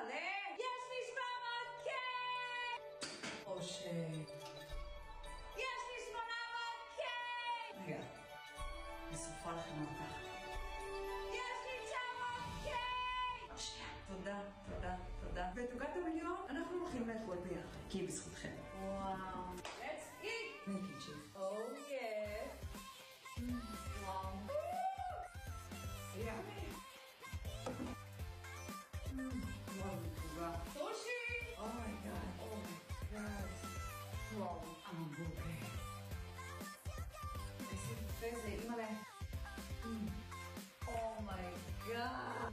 אימא'לה, יש לי 700 קייק! אושר. יש לי 800 קייק! רגע, אני שרפה לכם אותך. יש לי 900 קייק! אושר. תודה, תודה, תודה. ואת עוגת המיליון אנחנו הולכים לאכול ביחד, כי היא בזכותכם. וואו. Let's eat! Make it chief. Oh yeah. Wow. Yummy. Wow, wow. Sushi! Oh my god. Oh my god. Wow. המבורגר. איזה יפה זה, אימא'לה. Oh my god.